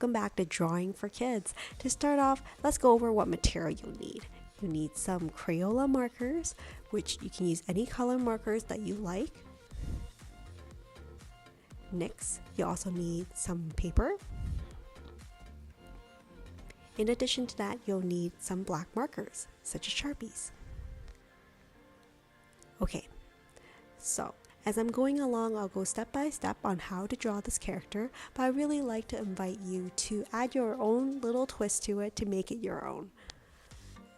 welcome back to Drawing for Kids. To start off, let's go over what material you'll need. You need some Crayola markers, which you can use any color markers that you like. Next, you also need some paper. In addition to that, you'll need some black markers, such as Sharpies. Okay, so as I'm going along, I'll go step by step on how to draw this character, but I really like to invite you to add your own little twist to it to make it your own.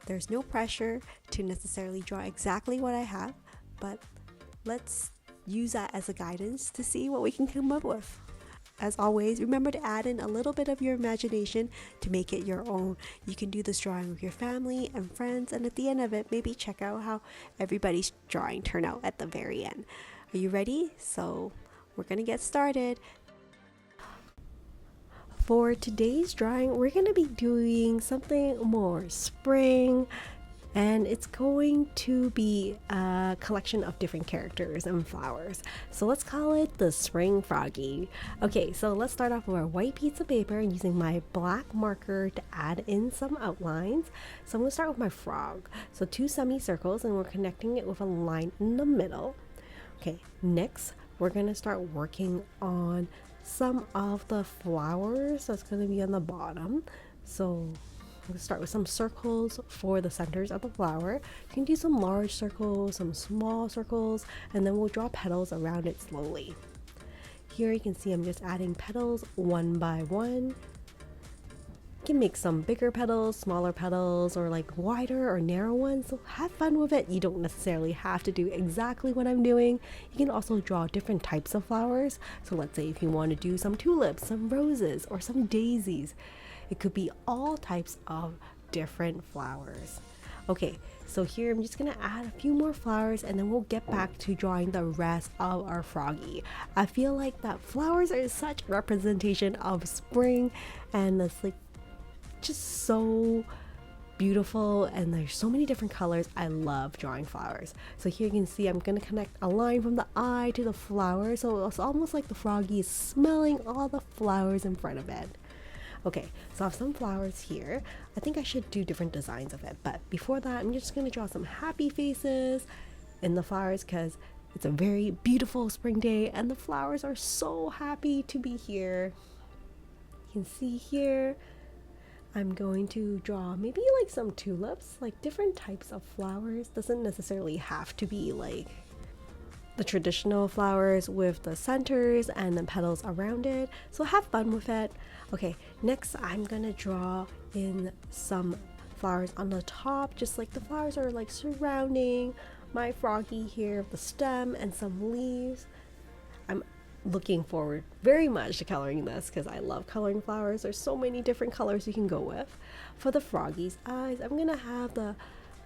There's no pressure to necessarily draw exactly what I have, but let's use that as a guidance to see what we can come up with. As always, remember to add in a little bit of your imagination to make it your own. You can do this drawing with your family and friends, and at the end of it, maybe check out how everybody's drawing turned out at the very end. Are you ready? So we're gonna get started. For today's drawing, we're gonna be doing something more spring, and it's going to be a collection of different characters and flowers. So let's call it the Spring Froggy. Okay, so let's start off with our white piece of paper and using my black marker to add in some outlines. So I'm gonna start with my frog. So 2 semicircles, and we're connecting it with a line in the middle. Okay, next we're gonna start working on some of the flowers that's gonna be on the bottom. So we'll start with some circles for the centers of the flower. You can do some large circles, some small circles, and then we'll draw petals around it slowly. Here you can see I'm just adding petals one by one. You can make some bigger petals, smaller petals, or like wider or narrow ones, so have fun with it. You don't necessarily have to do exactly what I'm doing. You can also draw different types of flowers. So let's say if you want to do some tulips, some roses, or some daisies. It could be all types of different flowers. Okay, so here I'm just gonna add a few more flowers, and then we'll get back to drawing the rest of our froggy. I feel like that flowers are such a representation of spring, and it's like just so beautiful, and there's so many different colors. I love drawing flowers. So here you can see I'm gonna connect a line from the eye to the flower, so it's almost like the froggy is smelling all the flowers in front of it. Okay, so I have some flowers here. I think I should do different designs of it, but before that I'm just gonna draw some happy faces in the flowers because it's a very beautiful spring day and the flowers are so happy to be here. You can see here I'm going to draw maybe like some tulips, like different types of flowers. Doesn't necessarily have to be like the traditional flowers with the centers and the petals around it, so have fun with it. Okay, next I'm gonna draw in some flowers on the top, just like the flowers are like surrounding my froggy here, the stem and some leaves. I'm looking forward very much to coloring this because I love coloring flowers. There's so many different colors you can go with. For the froggy's eyes, I'm gonna have the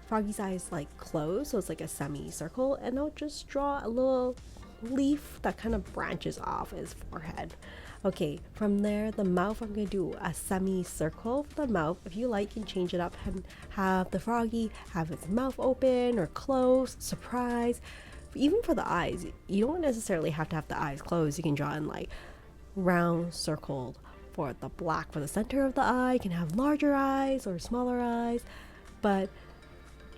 froggy's eyes like closed, so it's like a semicircle, and I'll just draw a little leaf that kind of branches off his forehead. Okay, from there the mouth, I'm gonna do a semicircle for the mouth. If you like, you can change it up and have the froggy have its mouth open or closed, surprise. Even for the eyes, you don't necessarily have to have the eyes closed. You can draw in like round circled for the black for the center of the eye. You can have larger eyes or smaller eyes, but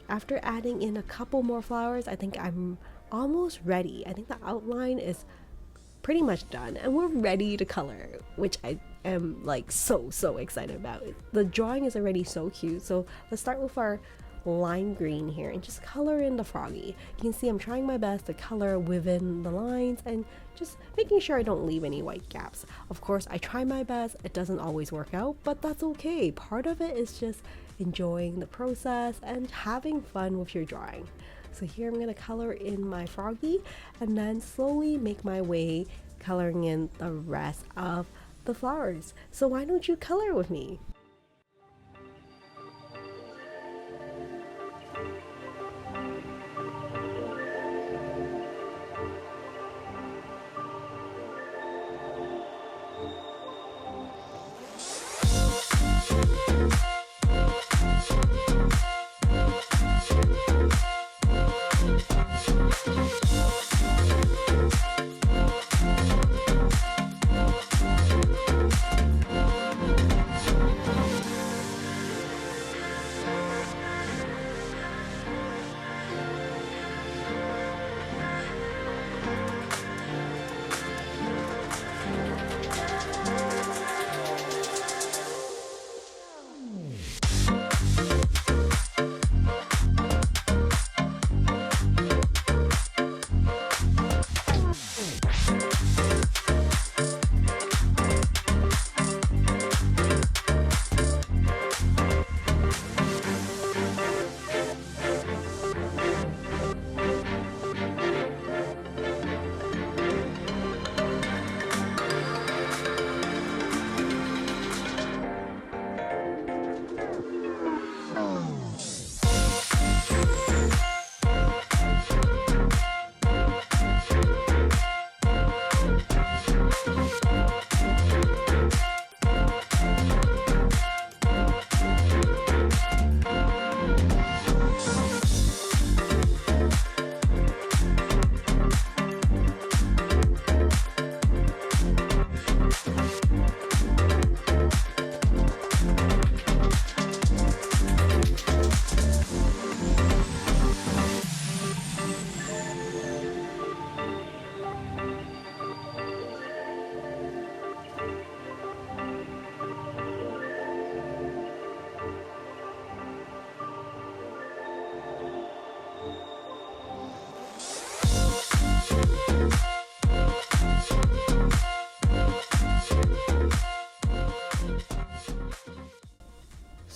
after adding in a couple more flowers, I think I'm almost ready. I think the outline is pretty much done and we're ready to color, which I am like so excited about. The drawing is already so cute, so let's start with our lime green here and just color in the froggy. You can see I'm trying my best to color within the lines and just making sure I don't leave any white gaps. Of course, I try my best. It doesn't always work out, but that's okay. Part of it is just enjoying the process and having fun with your drawing. So here I'm going to color in my froggy and then slowly make my way coloring in the rest of the flowers. So why don't you color with me?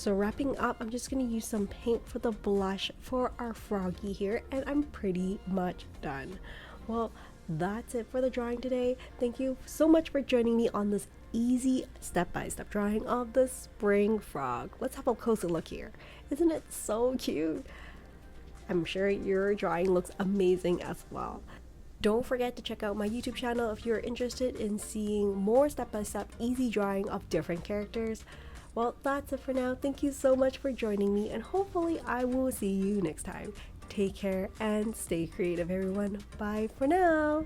So wrapping up, I'm just going to use some paint for the blush for our froggy here, and I'm pretty much done. Well, that's it for the drawing today. Thank you so much for joining me on this easy step-by-step drawing of the spring frog. Let's have a closer look here. Isn't it so cute? I'm sure your drawing looks amazing as well. Don't forget to check out my YouTube channel if you're interested in seeing more step-by-step easy drawing of different characters. Well, that's it for now. Thank you so much for joining me, and hopefully I will see you next time. Take care and stay creative, everyone. Bye for now.